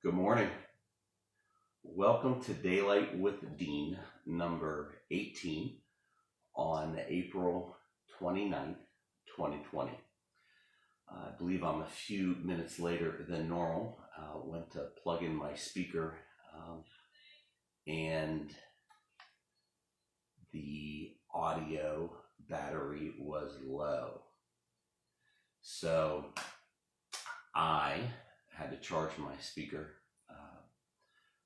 Good morning. Welcome to Daylight with Dean, number 18 on April 29th, 2020. I believe I'm a few minutes later than normal. Went to plug in my speaker and the audio battery was low. So I had to charge my speaker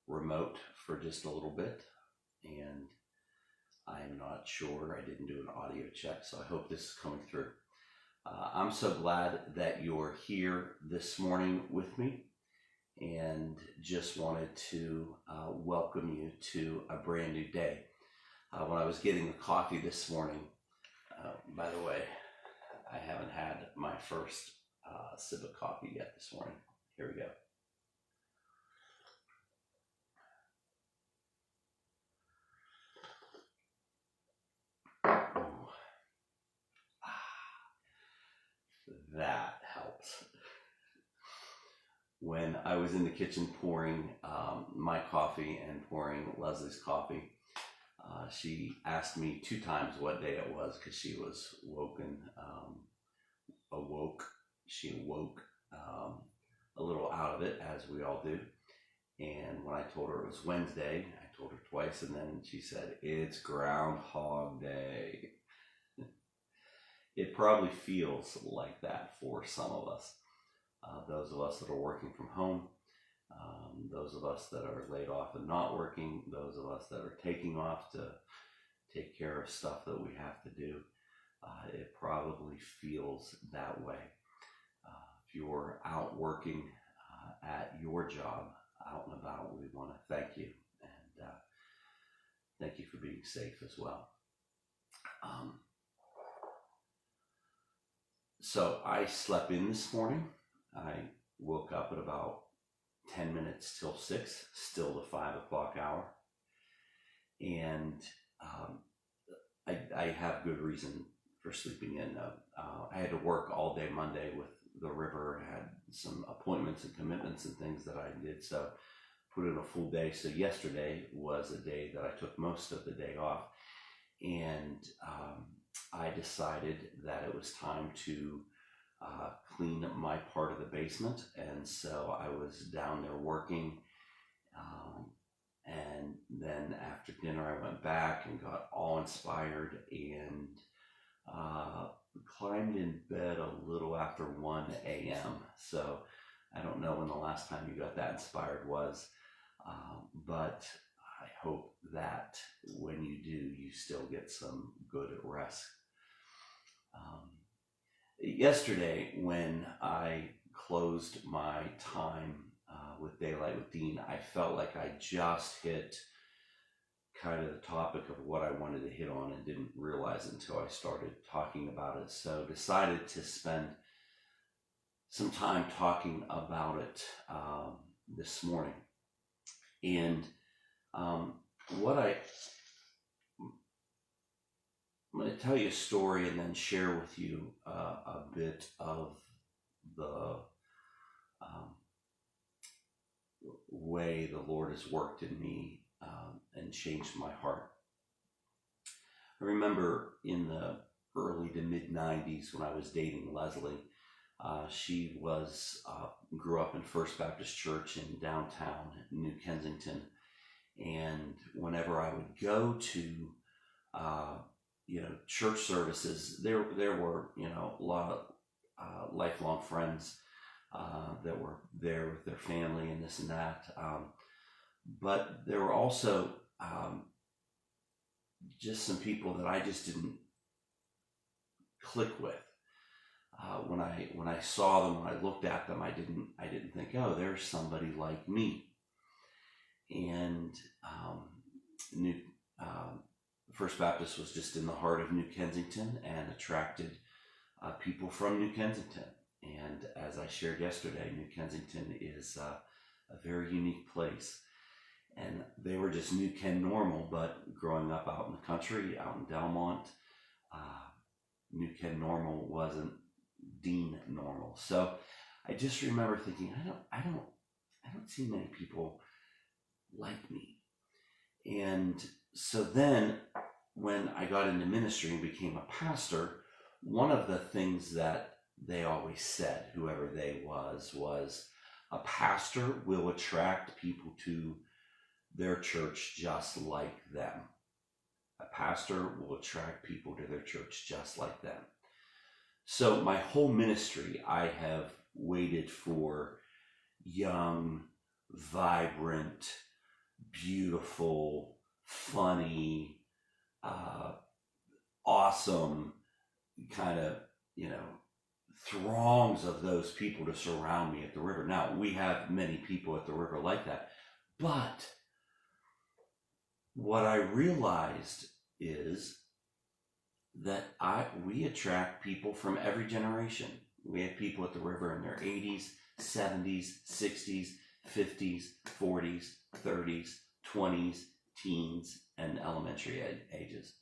remote for just a little bit, and I'm not sure. I didn't do an audio check, so I hope this is coming through. I'm so glad that you're here this morning with me, and just wanted to welcome you to a brand new day. When I was getting the coffee this morning, by the way, I haven't had my first sip of coffee yet this morning. Here we go. That helps. When I was in the kitchen pouring my coffee and pouring Leslie's coffee, she asked me 2 times what day it was because she was awoke. She awoke a little out of it, as we all do. And when I told her it was Wednesday, I told her twice, and then she said, "It's Groundhog Day." It probably feels like that for some of us. Those of us that are working from home, those of us that are laid off and not working, those of us that are taking off to take care of stuff that we have to do, it probably feels that way. If you're out working at your job, out and about, we want to thank you, and thank you for being safe as well. So I slept in this morning. I woke up at about 10 minutes till 6, still the 5 o'clock hour. And I have good reason for sleeping in. I had to work all day Monday with the river. I had some appointments and commitments and things that I did, so put in a full day. So yesterday was a day that I took most of the day off. And I decided that it was time to clean my part of the basement, and so I was down there working, and then after dinner I went back and got all inspired and climbed in bed a little after 1 a.m. So I don't know when the last time you got that inspired was, but I hope that when you do, you still get some good rest. Yesterday, when I closed my time with Daylight with Dean, I felt like I just hit kind of the topic of what I wanted to hit on and didn't realize it until I started talking about it. So decided to spend some time talking about it this morning. And I'm going to tell you a story and then share with you a bit of the way the Lord has worked in me and changed my heart. I remember in the early to mid 90s when I was dating Leslie. She grew up in First Baptist Church in downtown New Kensington, and whenever I would go to church services, there were a lot of lifelong friends that were there with their family and this and that, but there were also just some people that I just didn't click with. When I saw them, when I looked at them, I didn't think, oh, there's somebody like me. And First Baptist was just in the heart of New Kensington and attracted people from New Kensington. And as I shared yesterday, New Kensington is a very unique place. And they were just New Ken normal, but growing up out in the country, out in Delmont, New Ken normal wasn't Dean normal. So I just remember thinking, I I don't see many people like me. And so then when I got into ministry and became a pastor, one of the things that they always said, whoever they was a pastor will attract people to their church just like them. A pastor will attract people to their church just like them. So my whole ministry, I have waited for young, vibrant, beautiful, funny, awesome kind of, throngs of those people to surround me at the river. Now, we have many people at the river like that, but what I realized is that we attract people from every generation. We have people at the river in their 80s, 70s, 60s, 50s, 40s, 30s, 20s, teens, and elementary ages.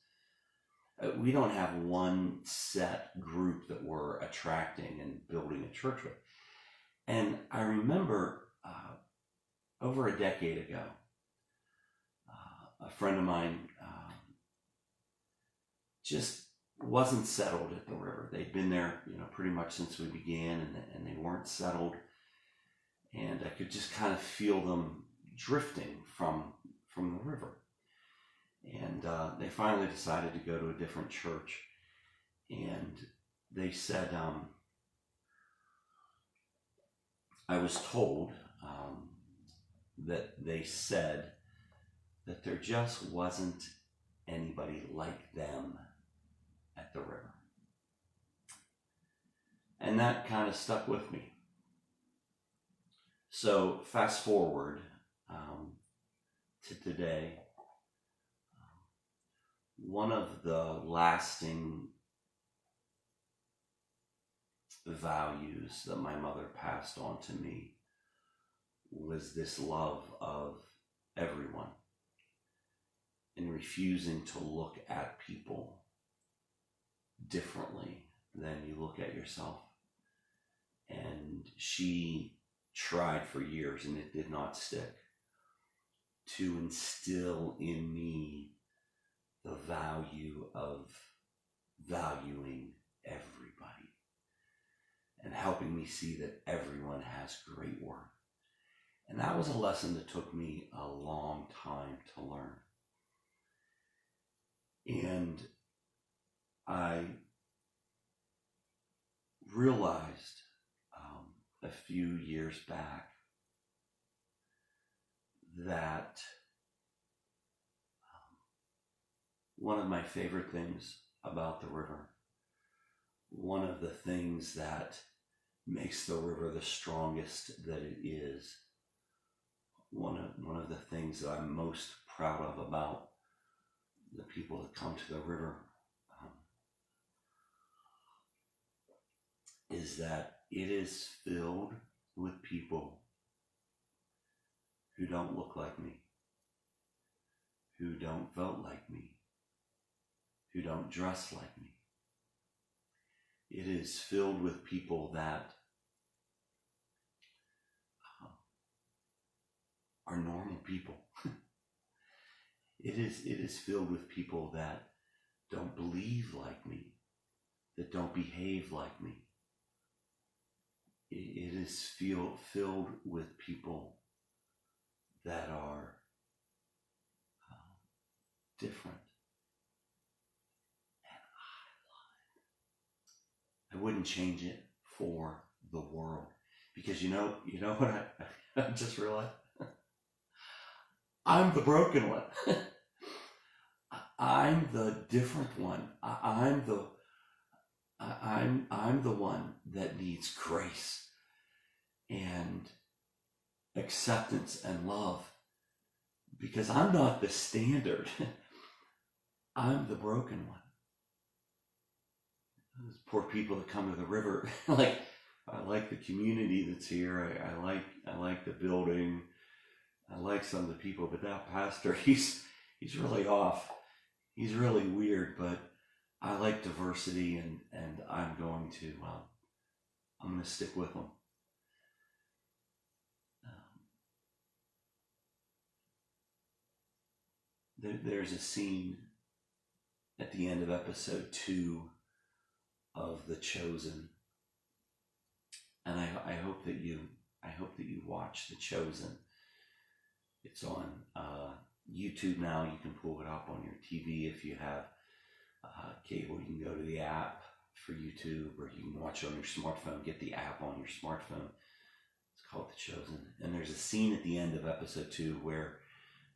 We don't have one set group that we're attracting and building a church with. And I remember over a decade ago, a friend of mine just wasn't settled at the river. They'd been there, pretty much since we began, and they weren't settled. And I could just kind of feel them drifting from the river. And they finally decided to go to a different church. And they said, I was told that they said that there just wasn't anybody like them at the river. And that kind of stuck with me. So fast forward to today. One of the lasting values that my mother passed on to me was this love of everyone and refusing to look at people differently than you look at yourself. And she tried for years, and it did not stick, to instill in me the value of valuing everybody and helping me see that everyone has great worth. And that was a lesson that took me a long time to learn. And I realized a few years back that one of my favorite things about the river, one of the things that makes the river the strongest that it is, one of the things that I'm most proud of about the people that come to the river is that it is filled with people who don't look like me, who don't vote like me, who don't dress like me. It is filled with people that are normal people. It is filled with people that don't believe like me, that don't behave like me. It is filled with people that are different. And I wouldn't change it for the world. Because you know what I just realized? I'm the broken one. I'm the different one. I'm the one that needs grace and acceptance and love, because I'm not the standard. I'm the broken one. Those poor people that come to the river, I like the community that's here. I like the building. I like some of the people, but that pastor, he's really off. He's really weird, but I like diversity, and I'm going to stick with him. there's a scene at the end of episode 2 of The Chosen, and I hope that you watch The Chosen. It's on YouTube now. You can pull it up on your TV if you have cable. You can go to the app for YouTube, or you can watch it on your smartphone. Get the app on your smartphone. It's called The Chosen. And there's a scene at the end of episode 2 where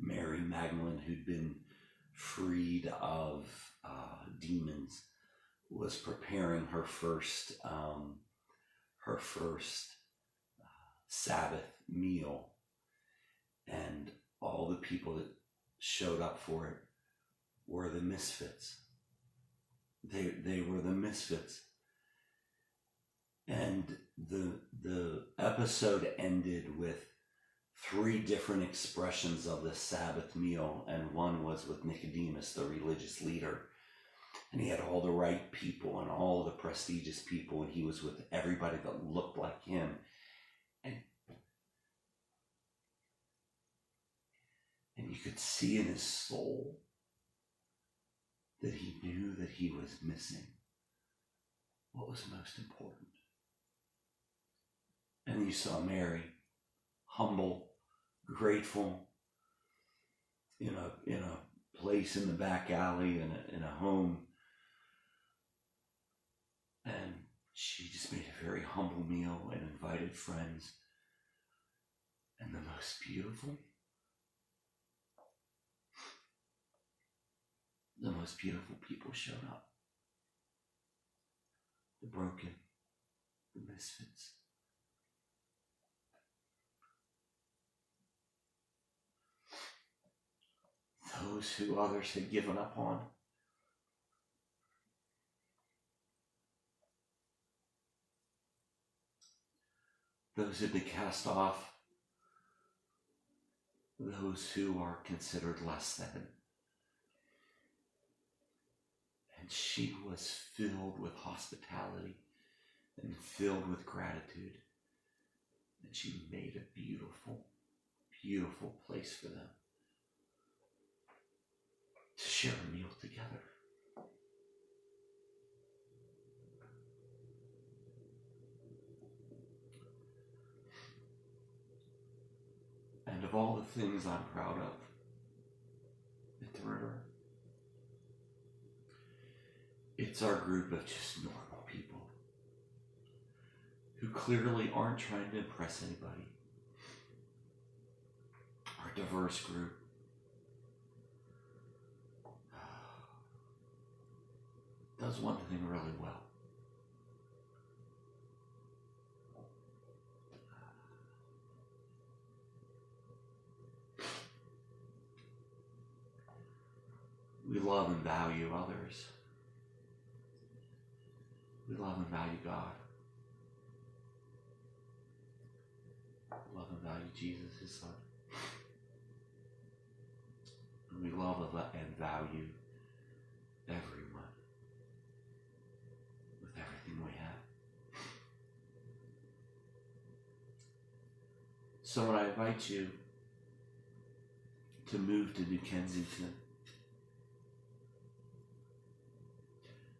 Mary Magdalene, who'd been freed of demons, was preparing her first Sabbath meal, and all the people that showed up for it were the misfits. They were the misfits. And the episode ended with 3 different expressions of the Sabbath meal, and one was with Nicodemus, the religious leader. And he had all the right people and all the prestigious people, and he was with everybody that looked like him. And you could see in his soul that he knew that he was missing what was most important. And you saw Mary, humble, grateful, in a place in the back alley, in a home. And she just made a very humble meal and invited friends. And the most beautiful people showed up. The broken, the misfits. Those who others had given up on. Those who had been cast off. Those who are considered less than. And she was filled with hospitality and filled with gratitude. And she made a beautiful, beautiful place for them to share a meal together. And of all the things I'm proud of at the river, it's our group of just normal people who clearly aren't trying to impress anybody. Our diverse group. Does one thing really well. We love and value others. We love and value God. We love and value Jesus, his son. And we love and value everyone with everything we have. So when I invite you to move to New Kensington,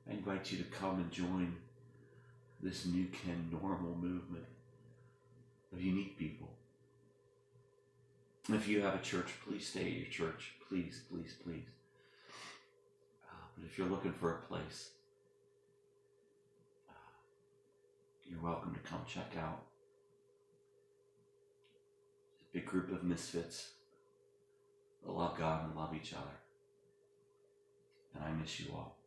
I invite you to come and join this New Ken Normal movement of unique people. If you have a church, please stay at your church. Please, please, please. But if you're looking for a place, you're welcome to come check out. It's a big group of misfits that love God and love each other. And I miss you all.